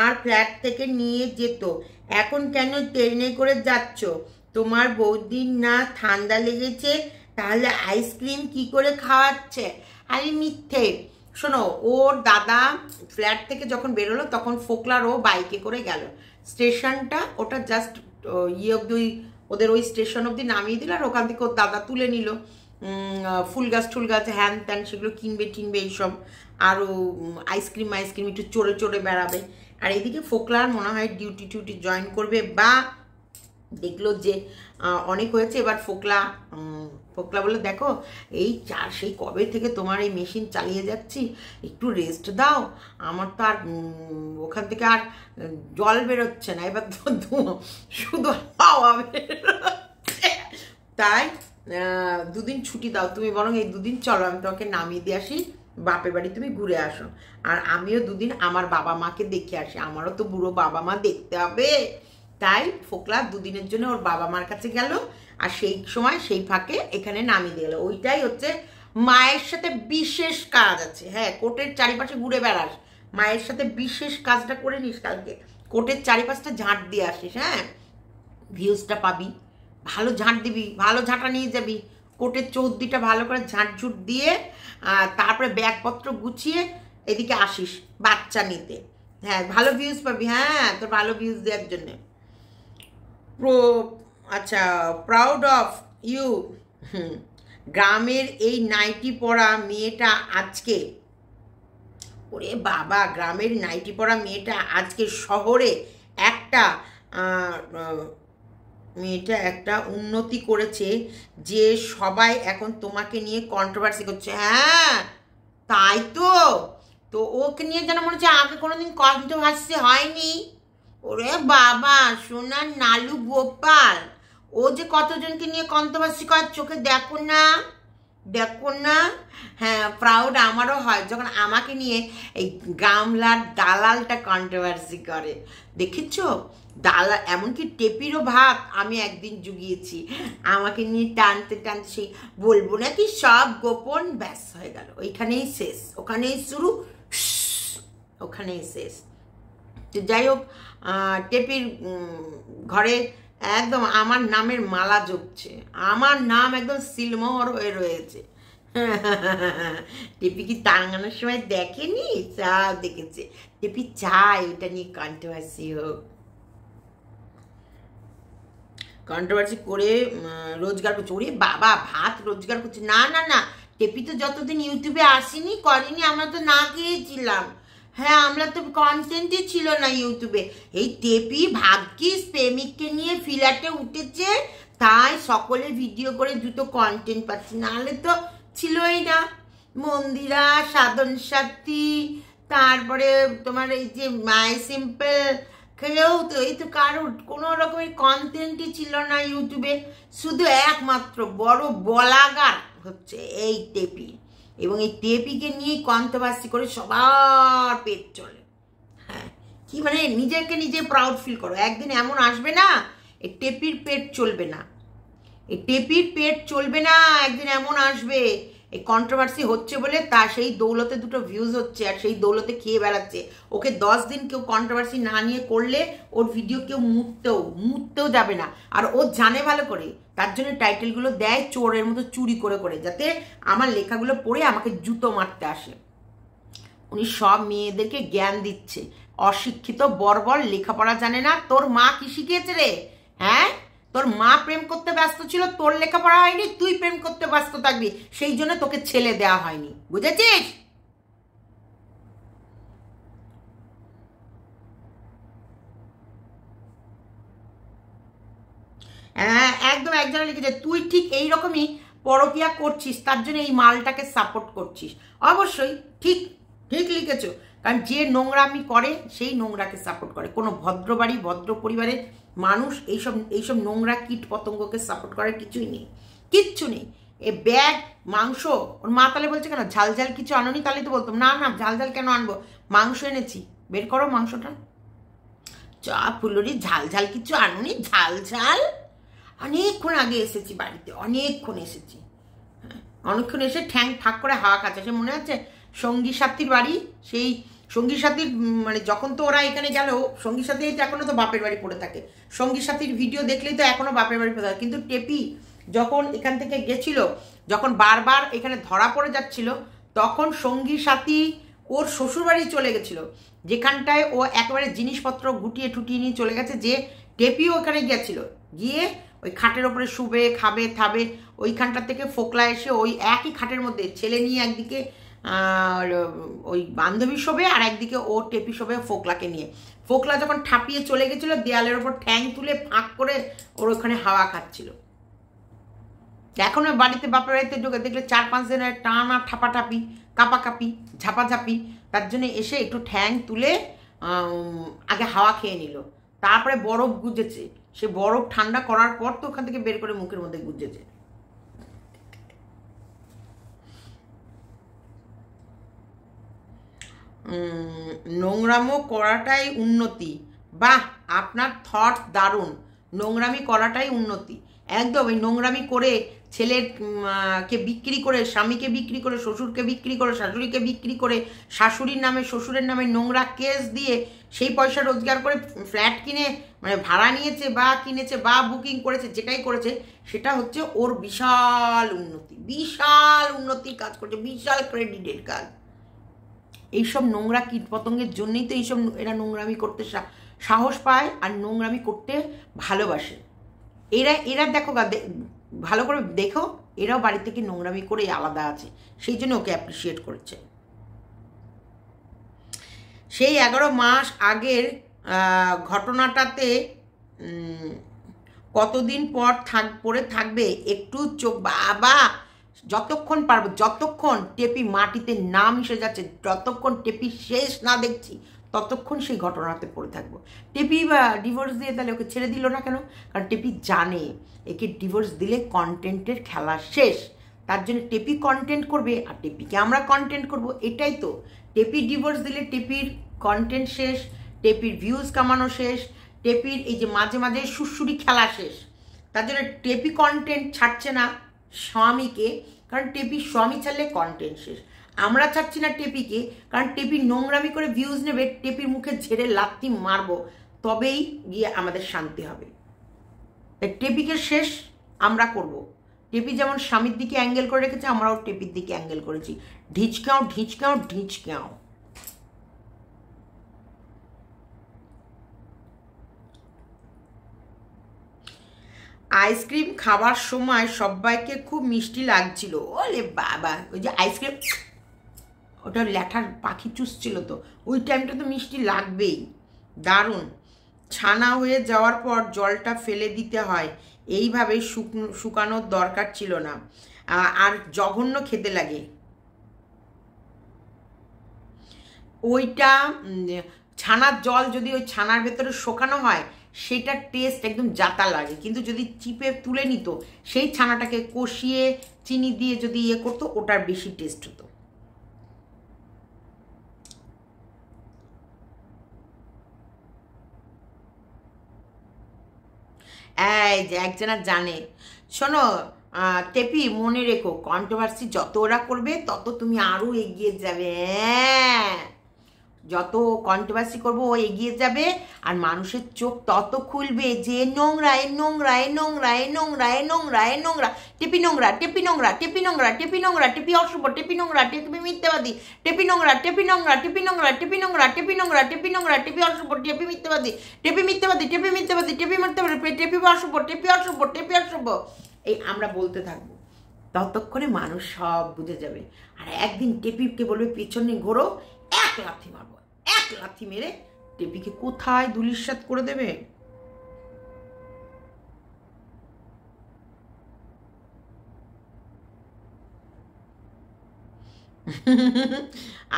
আর ফ্ল্যাট থেকে নিয়ে যেত, এখন কেন ট্রেনে করে যাচ্ছ? তোমার বৌদির না ঠান্ডা লেগেছে, তাহলে আইসক্রিম কি করে খাওয়াচ্ছে? আরে মিথ্যে। শোনো, ওর দাদা ফ্ল্যাট থেকে যখন বেরোলো তখন ফোকলার ও বাইকে করে গেল স্টেশনটা, ওটা জাস্ট ইয়ে অব্দি, ওদের ওই স্টেশন অব্দি নামিয়ে দিল, আর ওখান থেকে ওর দাদা তুলে নিল ফুল গাছ হ্যান ত্যান সেগুলো কিনবে এইসব, আরও আইসক্রিম একটু চড়ে বেড়াবে। আর এদিকে ফোকলার মনে হয় ডিউটি জয়েন করবে, বা দেখলো যে অনেক হয়েছে, এবার ফোকলা বলে দেখো সেই কবে থেকে তোমার এই মেশিন চালিয়ে যাচ্ছি, একটু রেস্ট দাও, আমার তো আর ওখান থেকে আর জল বেরোচ্ছে না, এবার তো শুধু হাওয়া বেরোচ্ছে, তাই দুদিন ছুটি দাও, তুমি বরং এই দুদিন চলো আমি তোমাকে নামিয়ে দিয়ে আসি বাপের বাড়ি, তুমি ঘুরে আসো, আর আমিও দুদিন আমার বাবা মাকে দেখে আসি, আমারও তো বুড়ো বাবা মা দেখতে হবে। তাই ফোকলা দুদিনের জন্য ওর বাবা মার কাছে গেল, আর সেই সময় সেই ফাঁকে এখানে নামিয়ে দিয়ে গেল। ওইটাই হচ্ছে মায়ের সাথে বিশেষ কাজ আছে। হ্যাঁ, কোর্টের চারিপাশে ঘুরে বেড়াস, মায়ের সাথে বিশেষ কাজটা করে নিস, কালকে কোর্টের চারিপাশটা ঝাঁট দিয়ে আসিস। হ্যাঁ, ভিউজটা পাবি, ভালো ঝাঁট দিবি, ভালো ঝাঁটা নিয়ে যাবি, কোর্টের চৌদ্দিটা ভালো করে ঝাঁটঝুট দিয়ে তারপরে ব্যাগপত্র গুছিয়ে এদিকে আসিস বাচ্চা নিতে। হ্যাঁ, ভালো ভিউজ পাবি। হ্যাঁ, তোর ভালো ভিউজ দেওয়ার জন্যে। আচ্ছা, প্রাউড অফ ইউ। গ্রামের এই নাইটি পরা মেয়েটা আজকে, ওরে বাবা, গ্রামের নাইটি পরা মেয়েটা আজকে শহরে একটা উন্নতি করেছে, যে সবাই এখন তোমাকে নিয়ে কন্ট্রোভার্সি করছে। হ্যাঁ, তাই তো ওকে নিয়ে যেন মনে হচ্ছে আগে কোনোদিন কন্ট্রোভার্সি হয়নি। ওরে বাবা, সোনার নালু গোপাল, ও যে কতজনকে নিয়ে কন্ট্রোভার্সি করে চোখে দেখো না। হ্যাঁ, প্রাউড আমারও হয় যখন আমাকে নিয়ে এই গামলার দালালটা কন্ট্রোভার্সি করে। দেখেছো, দালাল, এমনকি টেপিরও ভাত আমি একদিন জুগিয়েছি, আমাকে নিয়ে টানতে সেই বলবো নাকি সব গোপন, ব্যাস হয়ে গেল, ওইখানেই শেষ, ওখানেই শুরু, ওখানেই শেষ। তো যাই হোক, টেপির ঘরে একদম আমার নামের মালা জপছে, আমার নাম একদম সিলমোহর হয়ে রয়েছে। টেপি কি টাঙানোর সময় দেখেনি? সব দেখেছে। টেপি চায় ওটা নিয়ে কন্ট্রোভার্সি হোক, কন্ট্রোভার্সি করে রোজগার করছে। ওরে বাবা, ভাত রোজগার করছে। না, টেপি তো যতদিন ইউটিউবে আসেনি করেনি, আমরা তো না খেয়েছিলাম। হ্যাঁ, আমরা তো কন্টেন্টই ছিল না ইউটিউবে। এই টেপি ভাগ্যিস প্রেমিককে নিয়ে ফ্ল্যাটে উঠেছে, তাই সকলে ভিডিও করে দুটো কন্টেন্ট পাচ্ছি, নাহলে তো ছিলই না। মন্দিরা, সাধন সাথী, তারপরে তোমার এই যে মাই সিম্পল, কেউ তো এই তো কারোর কোনো রকমের কন্টেন্টই ছিল না ইউটিউবে, শুধু একমাত্র বড় বলাগার হচ্ছে এই টেপি, এবং এই টেপিকে নিয়েই কন্ট্রোভার্সি করে সবার পেট চলে। হ্যাঁ, কি মানে নিজেকে নিজে প্রাউড ফিল করো, একদিন এমন আসবে না এই টেপির পেট চলবে না, একদিন এমন আসবে এই কন্ট্রোভার্সি হচ্ছে বলে তা সেই দৌলতে দুটো ভিউজ হচ্ছে, আর সেই দৌলতে খেয়ে বেড়াচ্ছে। ওকে 10 দিন কেউ কন্ট্রোভার্সি না নিয়ে করলে ওর ভিডিও কেউ মুততেও যাবে না, আর ও জানে ভালো করে, তার জন্য টাইটেলগুলো দেয় চোরের মতো চুরি করে, যাতে আমার লেখাগুলো পড়ে আমাকে জুতো মারতে আসে। উনি সব মেয়েদেরকে জ্ঞান দিচ্ছে, অশিক্ষিত বর্বর, লেখাপড়া জানে না। তোর মা কি শিখিয়েছে রে? হ্যাঁ, তোর মা প্রেম করতে ব্যস্ত ছিল, তোর লেখাপড়া হয়নি, তুই প্রেম করতে ব্যস্ত থাকবি, সেই জন্য তোকে ছেলে দেওয়া হয়নি, বুঝেছিস? হ্যাঁ, একদম একজনে লিখেছে তুই ঠিক এইরকমই পরকিয়া করছিস, তার জন্য এই মালটাকে সাপোর্ট করছিস। অবশ্যই ঠিক, ঠিক লিখেছো। কারণ যে নোংরামি করে সেই নোংরাকে সাপোর্ট করে। কোনো ভদ্র বাড়ি ভদ্র পরিবারের মানুষ এইসব নোংরা কীট পতঙ্গকে সাপোর্ট করার কিছুই নেই, কিচ্ছু নেই। এ ব্যাগ মাংস, ওর মা তাহলে বলছে কেন ঝাল ঝাল কিছু আনোনি, তাহলে তো বলতাম না না ঝাল ঝাল কেন আনবো, মাংস এনেছি, বের করো মাংসটা। চা ফুলুরি ঝাল ঝাল কিছু আনুনি, ঝাল ঝাল অনেকক্ষণ আগে এসেছি বাড়িতে, অনেকক্ষণ এসেছি, অনেকক্ষণ এসে ঠ্যাং ফাঁক করে হাওয়া খাচ্ছে। সে মনে আছে সঙ্গী সাথীর বাড়ি, সেই সঙ্গী সাথীর মানে যখন তো ওরা এখানে গেল, সঙ্গী সাথী তো এখনো তো বাপের বাড়ি পড়ে থাকে, সঙ্গী সাথীর ভিডিও দেখলেই তো এখনো বাপের বাড়ি পড়ে থাকে। কিন্তু টেপি যখন এখান থেকে গেছিল, যখন বারবার এখানে ধরা পড়ে যাচ্ছিল, তখন সঙ্গী সাথী ওর শ্বশুরবাড়ি চলে গেছিল, যেখানটায় ও একেবারে জিনিসপত্র গুটিয়ে টুটিয়ে নিয়ে চলে গেছে। যে টেপিও ওখানে গিয়েছিল, গিয়ে ওই খাটের ওপরে শুবে খাবে থাবে, ওইখানটার থেকে ফোকলা এসে ওই একই খাটের মধ্যে ছেলে নিয়ে একদিকে ওই বান্ধবী শোবে, আর একদিকে ও টেপি শোবে ফোকলাকে নিয়ে। ফোকলা যখন ঠাপিয়ে চলে গেছিল, দেয়ালের ওপর ঠ্যাং তুলে ফাঁক করে ওর ওখানে হাওয়া খাচ্ছিল। এখনো বাড়িতে বাপের বাড়িতে ঢুকে দেখলে 4-5 দিনের টানা ঠাপাঠাপি কাপাকাপি ঝাপাঝাপি, তার জন্য এসে একটু ঠ্যাং তুলে আগে হাওয়া খেয়ে নিল, তারপরে বরফ গুজেছে। সে বরফ ঠান্ডা করার পর তো ওখান থেকে বের করে মুখের মধ্যে গুজেছে। নোংরামো করাটাই উন্নতি। বাহ, আপনার থট দারুণ। নোংরামি করাটাই উন্নতি, একদম। এই নোংরামি করে ছেলের কে বিক্রি করে, স্বামীকে বিক্রি করে, শ্বশুরকে বিক্রি করে, শাশুড়িকে বিক্রি করে, শাশুড়ির নামে শ্বশুরের নামে নোংরা কেস দিয়ে সেই পয়সা রোজগার করে ফ্ল্যাট কিনে মানে ভাড়া নিয়েছে বা কিনেছে বা বুকিং করেছে, যেটাই করেছে সেটা হচ্ছে ওর বিশাল উন্নতি, বিশাল উন্নতির কাজ করছে, বিশাল ক্রেডিটের কাজ। এইসব নোংরা কীটপতঙ্গের জন্যই তো এইসব এরা নোংরামি করতে সাহস পায় আর নোংরামি করতে ভালোবাসে। এরা দেখো ভালো করে দেখো, এরাও বাড়ি থেকে নোংরামি করে আলাদা আছে, সেই জন্য ওকে অ্যাপ্রিসিয়েট করছে। সেই 11 মাস আগের ঘটনাটাতে কতদিন পর পড়ে থাকবে একটু চোখ, বাবা যতক্ষণ পারবো, যতক্ষণ টেপি মাটিতে না মিশে যাচ্ছে, যতক্ষণ টেপি শেষ না দেখছি, ততক্ষণ সেই ঘটনাতে পড়ে থাকবো। টেপি বা ডিভোর্স দিয়ে তাহলে ওকে ছেড়ে দিল না কেন? কারণ টেপি জানে একে ডিভোর্স দিলে কন্টেন্টের খেলা শেষ, তার জন্য টেপি কন্টেন্ট করবে আর টেপিকে আমরা কন্টেন্ট করব, এটাই তো। টেপি ডিভোর্স দিলে টেপির কন্টেন্ট শেষ, টেপির ভিউজ কামানো শেষ, টেপির এই যে মাঝে মাঝে সুরসুরি খেলা শেষ। তার জন্য টেপি কন্টেন্ট ছাড়ছে না স্বামীকে, কারণ টেপির স্বামী ছাড়লে কন্টেন্ট শেষ। আমরা ছাড়ছি না টেপিকে, কারণ টেপি নোংরামি করে ভিউজ নেবে, টেপির মুখে ঝেড়ে লাথি মারবো, তবেই গিয়ে আমাদের শান্তি হবে। তাই টেপিকে শেষ আমরা করব। টেপি যেমন স্বামীর দিকে অ্যাঙ্গেল করে রেখেছে, আমরাও টেপির দিকে অ্যাঙ্গেল করেছি। ঢিচকাও ঢিচকাও ঢিচকাও। আইসক্রিম খাবার সময় সবাইকে খুব মিষ্টি লাগছিল। ওলে বাবা, ওই যে আইসক্রিম ওটা ল্যাঠার পাখি চুষছিল, তো ওই টাইমটা তো মিষ্টি লাগবেই। দারুণ। ছানা হয়ে যাওয়ার পর জলটা ফেলে দিতে হয়, এইভাবে শুকানোর দরকার ছিল না, আর জঘন্য খেতে লাগে ওইটা। ছানার জল যদি ওই ছানার ভেতরে শোকানো হয়, সেটার টেস্ট একদম জাতা লাগে, কিন্তু যদি চিপে তুলে নিত, সেই ছানাটাকে কষিয়ে চিনি দিয়ে যদি ইয়ে করতো, ওটার বেশি টেস্ট হতো। এই যে একজনা জানে, শোনো টেপি, মনে রেখো কন্ট্রোভার্সি যত ওরা করবে তত তুমি আরও এগিয়ে যাবে। যত কন্ট্রোভার্সি করবো ও এগিয়ে যাবে, আর মানুষের চোখ তত খুলবে যে নোংরা এ নোংরা এ নোংরা এ নোংরা এ নোংরা এ নোংরা, টেপি নোংরা টেপি নোংরা টেপি নোংরা টেপি নোংরা টেপি অশুভ টেপি নোংরা টেপি মিথ্যাবাদী টেপি নোংরা টেপি নোংরা টেপি নোংরা টেপি নোংরা টেপি নোংরা টেপি নোংরা টেপি অশুভ টেপি মিথ্যাবাদী টেপি মিথ্যাবাদী টেপি মিথ্যাবাদী টেপি মিথ্যাবাদী টেপি অশুভ টেপি অশুভ টেপি অশুভ। এই আমরা বলতে থাকবো, ততক্ষণে মানুষ সব বুঝে যাবে। আর একদিন টেপিকে বলবে পেছনে ঘোরো, এক লাথি মারবো, এক লাথি মেরে টেপিকে কোথায় ধুলিস্যাৎ করে দেবে।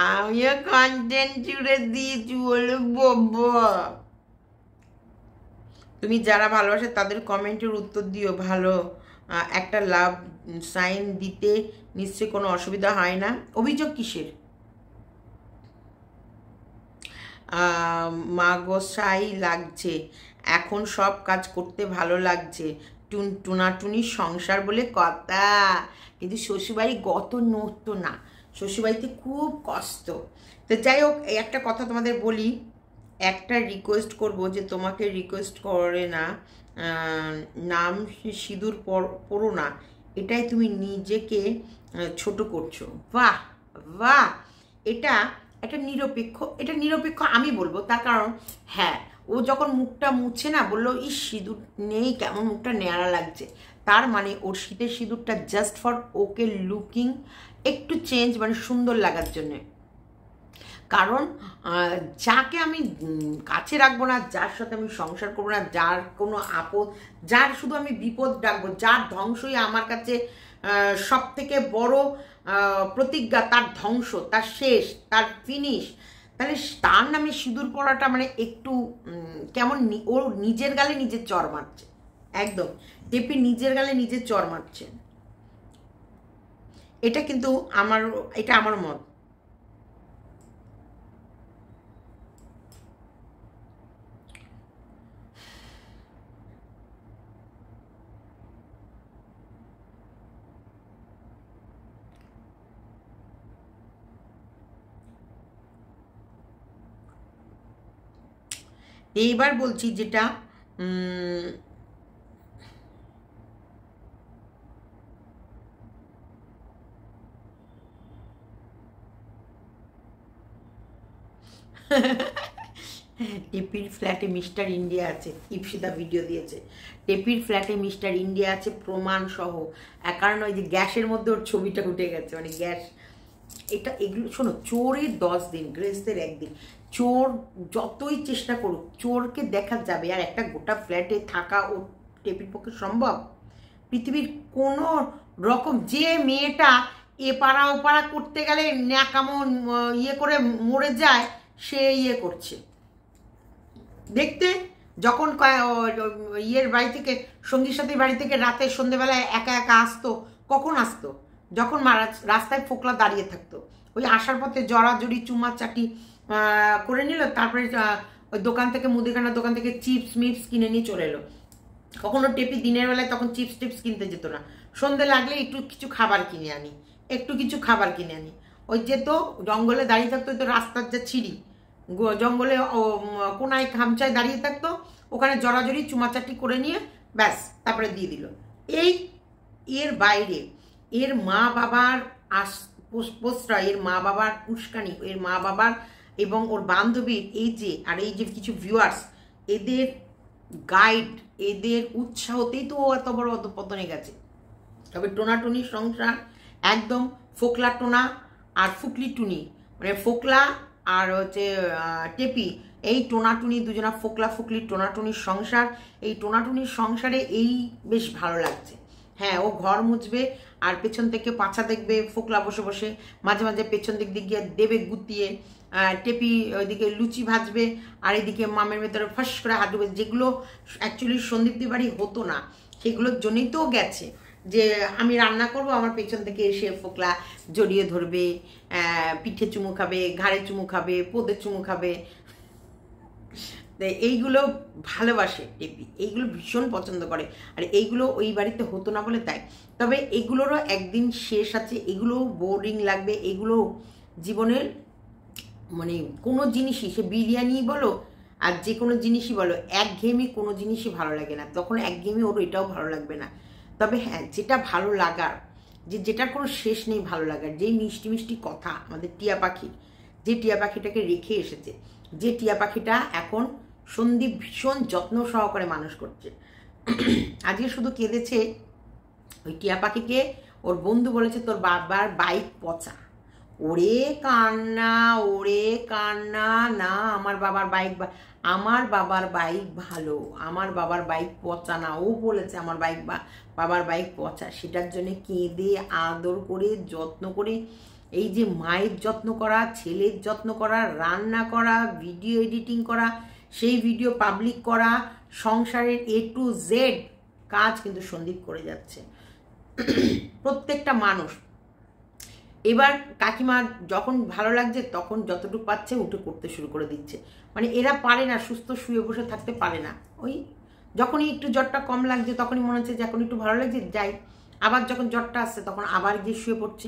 আমিও কন্টেন্ট জুড়ে দিয়েছি বলে বাবা। তুমি যারা ভালোবাসে তাদের কমেন্টের উত্তর দিও ভালো, একটা লাভ সাইন দিতে নিশ্চয়ই কোনো অসুবিধা হয় না। অভিযোগ কিসের? মাগসাই লাগছে, এখন সব কাজ করতে ভালো লাগছে, টুনাটুনি সংসার বলে কথা। কিন্তু শ্বশুরবাড়ি গত নড়তো না, শ্বশুরবাড়িতে খুব কষ্ট। তো যাই হোক, একটা কথা তোমাদের বলি, একটা রিকোয়েস্ট করব, যে তোমাকে রিকোয়েস্ট করে না, নাম সিঁদুর পড়ো না, এটাই তুমি নিজেকে ছোট করছো। বাহ বাহ, এটা এটা নিরপেক্ষ, এটা নিরপেক্ষ আমি বলবো। তার কারণ হ্যাঁ, ও যখন মুখটা মুছে না, বললো ইস সিঁদুর নেই, কেমন মুখটা নেয়ারা লাগছে, তার মানে ওর শীতের সিঁদুরটা জাস্ট ফর ওকে লুকিং একটু চেঞ্জ, মানে সুন্দর লাগার জন্যে। কারণ যাকে আমি কাছে রাখবো না, যার সাথে আমি সংসার করবো না, যার কোনো আপদ, যার শুধু আমি বিপদ ডাকবো, যার ধ্বংসই আমার কাছে সব থেকে বড় প্রতিজ্ঞা, তার ধ্বংস, তার শেষ, তার ফিনিশ, তাহলে তার নামে সিঁদুর পড়াটা মানে একটু কেমন, ওর নিজের গালে নিজের চর মারছে। একদম টেপি নিজের গালে নিজের চর মারছে। এটা কিন্তু এটা আমার মত। এইবার বলছি যেটা টেপির ফ্ল্যাটে মিস্টার ইন্ডিয়া আছে, ইপসিদা ভিডিও দিয়েছে, টেপির ফ্ল্যাটে মিস্টার ইন্ডিয়া আছে প্রমাণ সহ। কারণ ওই যে গ্যাসের মধ্যে ওর ছবিটা উঠে গেছে, মানে গ্যাস। এগুলো শোনো, চোরের 10 দিন, গৃহস্থের 1 দিন। চোর যতই চেষ্টা করুক, চোরকে দেখা যাবে। আর একটা গোটা ফ্ল্যাটে থাকা ও টেপির পক্ষে সম্ভব? পৃথিবীর কোনো রকম, যে মেয়েটা এপাড়া ওপাড়া করতে গেলে ন্যাকামো ইয়ে করে মরে যায়, সে ইয়ে করছে। দেখতে যখন ইয়ের বাড়ি থেকে, সঙ্গীর সাথে বাড়ি থেকে রাতে সন্ধেবেলায় একা একা আসতো, কখন আসতো? যখন রাস্তায় ফোকলা দাঁড়িয়ে থাকতো, ওই আসার পথে জড়াজড়ি চুমাচাটি করে নিল, তারপরে ওই দোকান থেকে, মুদিখানার দোকান থেকে চিপস মিপস কিনে নিয়ে চলে এলো। কখনো টেপি দিনের বেলায় তখন চিপস টিপস কিনতে যেত না, সন্ধে লাগলে একটু কিছু খাবার কিনে আনি, একটু কিছু খাবার কিনে আনি। ওই যেত জঙ্গলে দাঁড়িয়ে থাকতো, তো রাস্তার যা ছিঁড়ি, জঙ্গলে কোনায় খামচায় দাঁড়িয়ে থাকতো, ওখানে জড়াজড়ি চুমাচাটি করে নিয়ে ব্যাস তারপরে দিয়ে দিল। এর বাইরে এর মা বাবার প্রশ্রয়, এর মা বাবার উস্কানি, এর মা বাবার এবং ওর বান্ধবীর এই যে, আর এই যে কিছু ভিউয়ার্স, এদের গাইড, এদের উৎসাহতেই তো এত বড় অধঃপতনে গেছে। তবে টোনাটুনির সংসার একদম ফোকলা টোনা আর ফুকলি টুনি, মানে ফোকলা আর হচ্ছে টেপি, এই টোনাটুনি দুজনা, ফোকলা ফুকলি টোনাটুনির সংসার। এই টোনাটুনির সংসারে এই বেশ ভালো লাগছে। হ্যাঁ, ও ঘর মুছবে আর পেছন থেকে পাছা দেখবে, ফোকলা বসে বসে মাঝে মাঝে পেছন দিক গিয়ে দেবে গুতিয়ে, টেপি ওইদিকে লুচি ভাজবে, আর এদিকে মামের ভেতরে ফাঁস করে হাত ডুবে। যেগুলো অ্যাকচুয়ালি সন্দীপ্তি বাড়ি হতো না, সেগুলোর জন্যই তো গেছে, যে আমি রান্না করব, আমার পেছন থেকে এসে ফোকলা জড়িয়ে ধরবে, পিঠে চুমু খাবে, ঘাড়ে চুমু খাবে, পোদে চুমু খাবে। এইগুলো ভালোবাসে টেপি, এইগুলো ভীষণ পছন্দ করে। আর এইগুলো ওই বাড়িতে হতো না বলে তাই। তবে এগুলোরও একদিন শেষ আছে, এগুলো বোরিং লাগবে। এগুলো জীবনের মানে কোনো জিনিসই, সে বিরিয়ানি বলো আর যে কোনো জিনিসই বলো, একঘেয়েমি কোনো জিনিসই ভালো লাগে না। তখন একঘেয়েমি ওর এটাও ভালো লাগবে না। তবে হ্যাঁ, যেটা ভালো লাগার, যেটার কোনো শেষ নেই ভালো লাগার, যেই মিষ্টি মিষ্টি কথা আমাদের টিয়া পাখির, যে টিয়া পাখিটাকে রেখে এসেছে, যে টিয়া পাখিটা এখন সন্দীপ ভীষণ যত্ন সহকারে মানুষ করছে। আজকে শুধু কেঁদেছে, ওই টিয়া পাখিকে ওর বন্ধু বলেছে তোর বাবার বাইক পচা। ওরে কান্না, ওরে কান্না, না আমার বাবার বাইক, আমার বাবার বাইক ভালো, আমার বাবার বাইক পচা না। ও বলেছে আমার বাবার বাইক পচা, সেটার জন্য কেঁদে আদর করে যত্ন করে এই যে মায়ের যত্ন করা, ছেলের যত্ন করা, রান্না করা, ভিডিও এডিটিং করা, সেই ভিডিও পাবলিক করা, সংসারের A to Z কাজ কিন্তু সন্দীপ করে যাচ্ছে। প্রত্যেকটা মানুষ এবার কাকিমা যখন ভালো লাগছে তখন যতটুকু পাচ্ছে উঠে করতে শুরু করে দিচ্ছে। মানে এরা পারে না, সুস্থ শুয়ে বসে থাকতে পারে না। ওই যখনই একটু জ্বরটা কম লাগছে তখনই মনে হচ্ছে যে এখন একটু ভালো লাগছে যাই, আবার যখন জ্বরটা আসছে তখন আবার গিয়ে শুয়ে পড়ছে।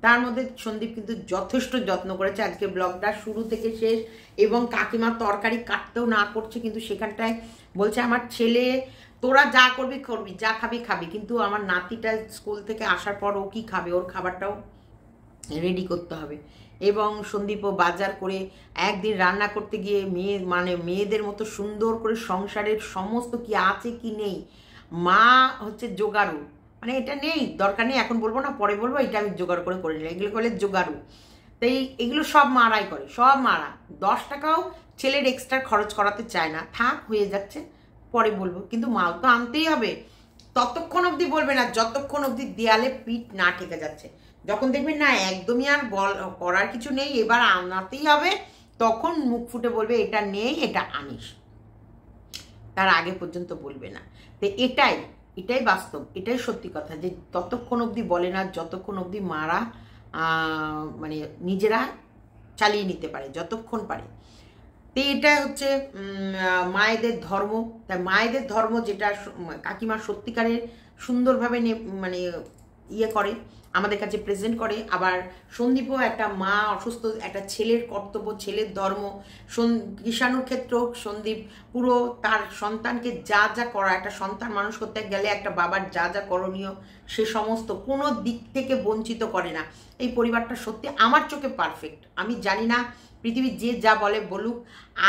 তার মধ্যে সন্দীপ কিন্তু যথেষ্ট যত্ন করেছে আজকে ব্লগটা শুরু থেকে শেষ, এবং কাকিমা তরকারি কাটতেও না করছে, কিন্তু সেখানটায় বলছে আমার ছেলে তোরা যা করবি করবি, যা খাবি খাবি, কিন্তু আমার নাতিটা স্কুল থেকে আসার পর ও কি খাবে, ওর খাবারটাও রেডি করতে হবে। এবং সন্দীপও বাজার করে একদিন রান্না করতে গিয়ে মেয়েদের মতো সুন্দর করে সংসারের সমস্ত কি আছে কি নেই, মা হচ্ছে জোগাড়ু, মানে এটা নেই দরকার নেই এখন বলবো না, পরে বলবো, এটা আমি জোগাড় করে নিলাম, এগুলো করলে জোগাড়ু। তাই এগুলো সব মারাই করে, সব মারা। 10 টাকাও ছেলের এক্সট্রা খরচ করাতে চায় না, থাক হয়ে যাচ্ছে পরে বলবো, কিন্তু মাল তো আনতেই হবে। ততক্ষণ অবধি বলবে না যতক্ষণ অবধি দেয়ালে পিঠ না ঠেকে যাচ্ছে। যখন দেখবেন না একদমই আর করার কিছু নেই, এবার আনাতেই হবে, তখন মুখ ফুটে বলবে এটা নেই, এটা আনিস। তার আগে পর্যন্ত বলবে না। তো এটাই বাস্তব, এটাই সত্যি কথা, যে ততক্ষণ অবধি বলে না যতক্ষণ অবধি মারা মানে নিজেরা চালিয়ে নিতে পারে, যতক্ষণ পারে। তো এটা হচ্ছে মায়েদের ধর্ম। তাই মায়েদের ধর্ম যেটা কাকিমা সত্যিকারের সুন্দরভাবে মানে ইয়ে করে, আমাদের কাছে প্রেজেন্ট করে। আবার সন্দীপও একটা মা অসুস্থ, একটা ছেলের কর্তব্য, ছেলের ধর্ম। কিষাণুর ক্ষেত্রেও সন্দীপ পুরো তার সন্তানকে যা যা করা, একটা সন্তান মানুষ করতে গেলে একটা বাবার যা যা করণীয় সে সমস্ত কোনো দিক থেকে বঞ্চিত করে না। এই পরিবারটা সত্যি আমার চোখে পারফেক্ট। আমি জানি না পৃথিবীর যে যা বলে বলুক,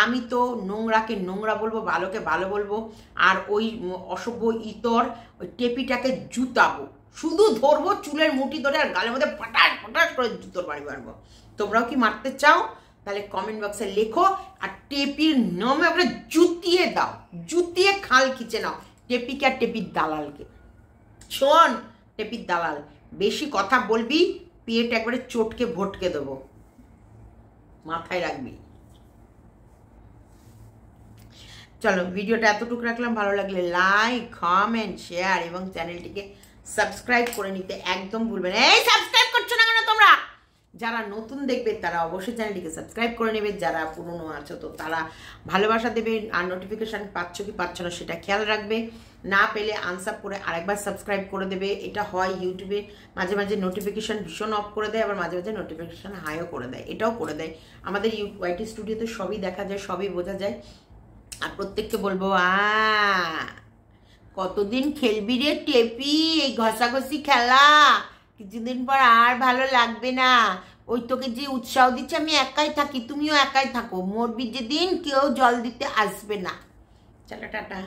আমি তো নোংরাকে নোংরা বলবো, ভালোকে ভালো বলবো, আর ওই অসভ্য ইতর ওই টেপিটাকে জুতাবো, শুধু ধরবো চুলের মুঠি ধরে আর গালের মধ্যে পটাশ পটাশ করে জুতোর বাড়ি মারবো। তোমরাও কি মারতে চাও? তাহলে কমেন্ট বক্সে লেখো, আর টেপির নামে ওকে জুতিয়ে দাও, জুতিয়ে খাল খিচে নাও টেপিকে আর টেপির দালালকে। শোন টেপির দালাল, বেশি কথা বলবি পেট একবারে চটকে ভটকে দেবো, মাথায় রাখবি। চলো ভিডিওটা এতটুকু রাখলাম, ভালো লাগলে লাইক কমেন্ট শেয়ার এবং চ্যানেলটিকে সাবস্ক্রাইব করে নিতে একদম ভুলবেন। এই সাবস্ক্রাইব করছো না কেন তোমরা? যারা নতুন দেখবে তারা অবশ্যই চ্যানেলটিকে সাবস্ক্রাইব করে নেবে, যারা পুরনো আছো তো তারা ভালোবাসা দেবে, আর নোটিফিকেশান পাচ্ছ কি পাচ্ছ না সেটা খেয়াল রাখবে, না পেলে আনসাব করে আরেকবার সাবস্ক্রাইব করে দেবে। এটা হয় ইউটিউবে মাঝে মাঝে নোটিফিকেশান ভীষণ অফ করে দেয়, আবার মাঝে মাঝে নোটিফিকেশান হাইও করে দেয়, এটাও করে দেয়। আমাদের ওয়াইটি স্টুডিওতে সবই দেখা যায়, সবই বোঝা যায়। আর প্রত্যেককে বলবো কতদিন খেলবি রে টেপি এই ঘষাঘষি খেলা, কিছুদিন পর আর ভালো লাগবে না। ওই তোকে যে উৎসাহ দিচ্ছে আমি একাই থাকি, তুমিও একাই থাকো, মরবি যেদিন কেউ জল দিতে আসবে না। চলো টাটা।